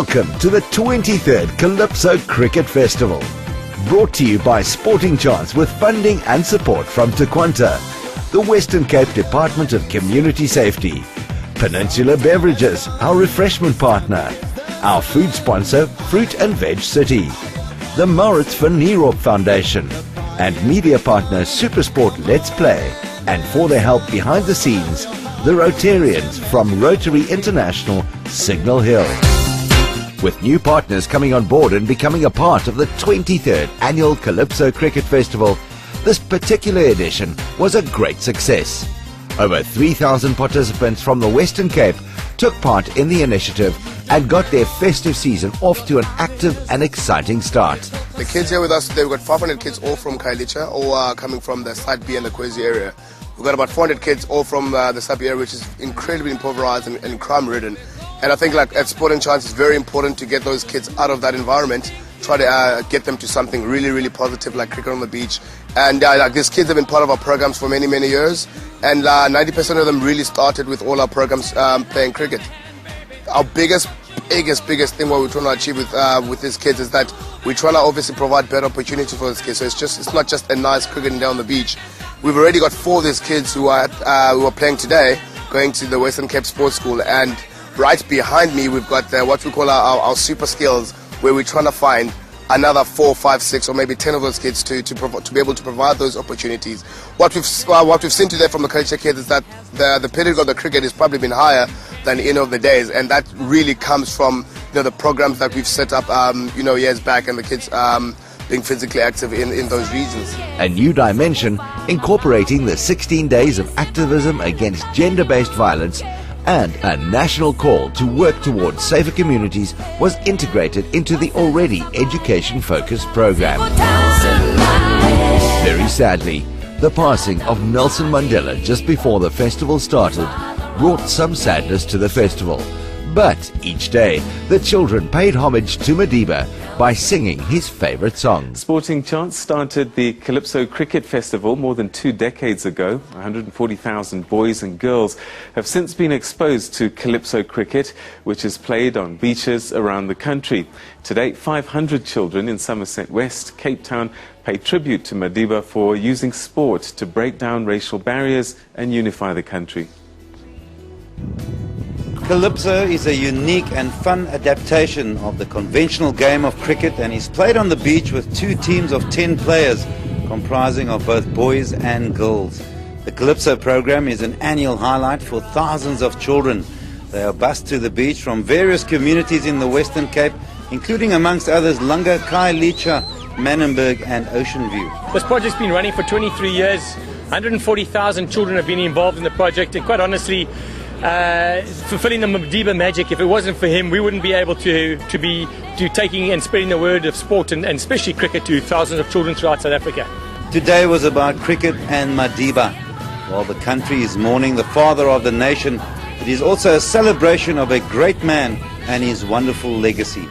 Welcome to the 23rd Calypso Cricket Festival. Brought to you by Sporting Chance with funding and support from Tequanta, the Western Cape Department of Community Safety, Peninsula Beverages, our refreshment partner, our food sponsor, Fruit and Veg City, the Maurits van Nierop Foundation, and media partner Supersport Let's Play, and for their help behind the scenes, the Rotarians from Rotary International, Signal Hill. With new partners coming on board and becoming a part of the 23rd Annual Calypso Cricket Festival, this particular edition was a great success. Over 3,000 participants from the Western Cape took part in the initiative and got their festive season off to an active and exciting start. The kids here with us today, we've got 500 kids all from Calypso, all coming from the Side B and the Kwezi area. We've got about 400 kids all from the Sub area, which is incredibly impoverished and crime-ridden. And I think like at Sporting Chance, it's very important to get those kids out of that environment, try to get them to something really, really positive like cricket on the beach. And like these kids have been part of our programs for many, many years. And 90% of them really started with all our programs playing cricket. Our biggest thing what we're trying to achieve with these kids is that we're trying to obviously provide better opportunities for these kids. So it's not just a nice cricketing day on the beach. We've already got 4 of these kids who are playing today, going to the Western Cape Sports School, and right behind me we've got what we call our super skills, where we're trying to find another 4, 5, 6, or maybe 10 of those kids to be able to provide those opportunities. What we've seen today from the culture kids is that the pedigree of the cricket has probably been higher than any of the days, and that really comes from the programs that we've set up years back, and the kids being physically active in those regions. A new dimension incorporating the 16 days of activism against gender-based violence and a national call to work towards safer communities was integrated into the already education-focused program. Very sadly, the passing of Nelson Mandela just before the festival started brought some sadness to the festival. But each day, the children paid homage to Madiba by singing his favorite song. Sporting Chance started the Calypso Cricket Festival more than 2 decades ago. 140,000 boys and girls have since been exposed to Calypso cricket, which is played on beaches around the country. To date, 500 children in Somerset West, Cape Town, pay tribute to Madiba for using sport to break down racial barriers and unify the country. Calypso is a unique and fun adaptation of the conventional game of cricket and is played on the beach with 2 teams of 10 players comprising of both boys and girls. The Calypso program is an annual highlight for thousands of children. They are bussed to the beach from various communities in the Western Cape, including amongst others Lunga, Khayelitsha, Manenberg and Ocean View. This project's been running for 23 years. 140,000 children have been involved in the project, and quite honestly, fulfilling the Madiba magic. If it wasn't for him, we wouldn't be able to taking and spreading the word of sport and especially cricket to thousands of children throughout South Africa. Today was about cricket and Madiba. While the country is mourning the father of the nation, it is also a celebration of a great man and his wonderful legacy.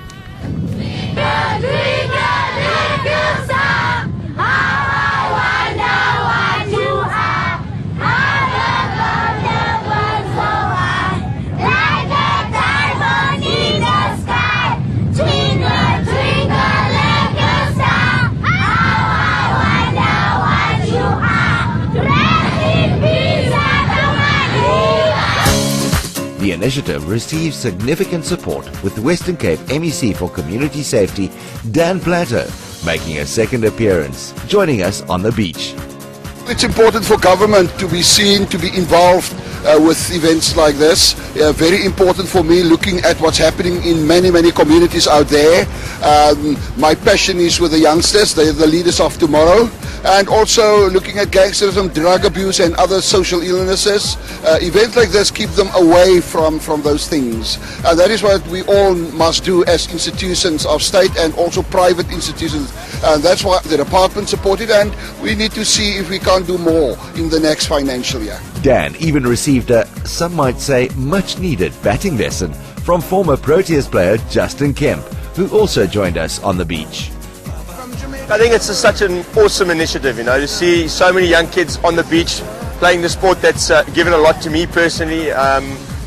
The initiative receives significant support, with Western Cape MEC for Community Safety, Dan Platter, making a second appearance, joining us on the beach. It's important for government to be seen, to be involved with events like this. Very important for me, looking at what's happening in many communities out there. My passion is with the youngsters, they're the leaders of tomorrow. And also looking at gangsterism, drug abuse and other social illnesses. Events like this keep them away from those things. And that is what we all must do as institutions of state and also private institutions. And that's why the department supported, and we need to see if we can't do more in the next financial year. Dan even received a, some might say, much-needed batting lesson from former Proteas player Justin Kemp, who also joined us on the beach. I think it's such an awesome initiative, to see so many young kids on the beach playing the sport that's given a lot to me personally.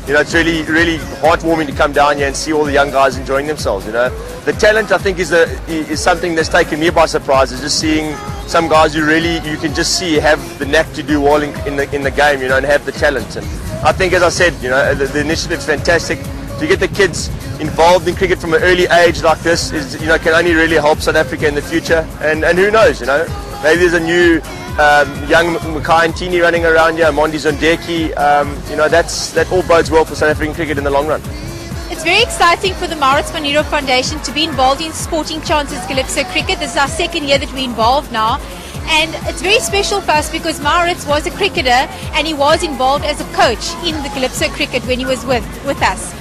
it's really heartwarming to come down here and see all the young guys enjoying themselves. The talent, I think, is something that's taken me by surprise. Is just seeing some guys who you can just see have the knack to do well in the game, and have the talent. And I think, as I said, the initiative's fantastic. To get the kids involved in cricket from an early age like this is, can only really help South Africa in the future. And who knows, maybe there's a new young Makai and Tini running around here, Mondi Zondeki. That all bodes well for South African cricket in the long run. It's very exciting for the Maurits van Nierop Foundation to be involved in Sporting Chances Calypso Cricket. This is our second year that we're involved now. And it's very special for us because Maurits was a cricketer and he was involved as a coach in the Calypso Cricket when he was with us.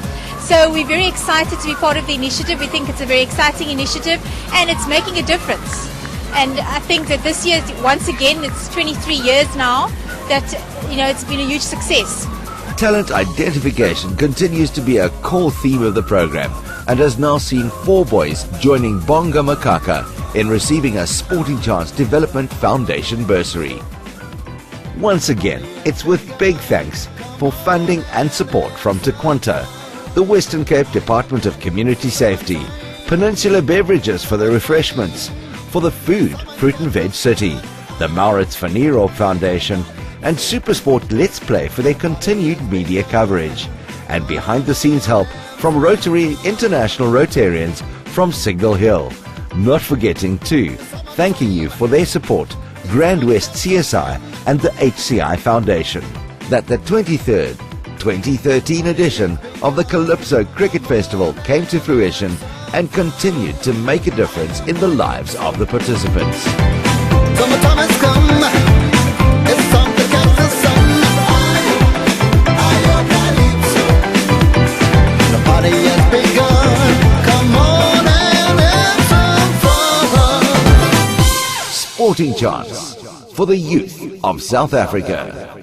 So we're very excited to be part of the initiative. We think it's a very exciting initiative and it's making a difference. And I think that this year, once again, it's 23 years now that, it's been a huge success. Talent identification continues to be a core theme of the program and has now seen 4 boys joining Bonga Makaka in receiving a Sporting Chance Development Foundation bursary. Once again, it's with big thanks for funding and support from Taquanta, the Western Cape Department of Community Safety, Peninsula Beverages for the refreshments, for the food, Fruit and Veg City, the Maurits van Nierop Foundation, and Supersport Let's Play for their continued media coverage, and behind-the-scenes help from Rotary International Rotarians from Signal Hill. Not forgetting too, thanking you for their support, Grand West CSI and the HCI Foundation. That the 23rd 2013 edition of the Calypso Cricket Festival came to fruition and continued to make a difference in the lives of the participants. Summertime has come. It's time to catch the sun. I Calypso. The party has begun. Come on and have some fun. Sporting Chance for the youth of South Africa.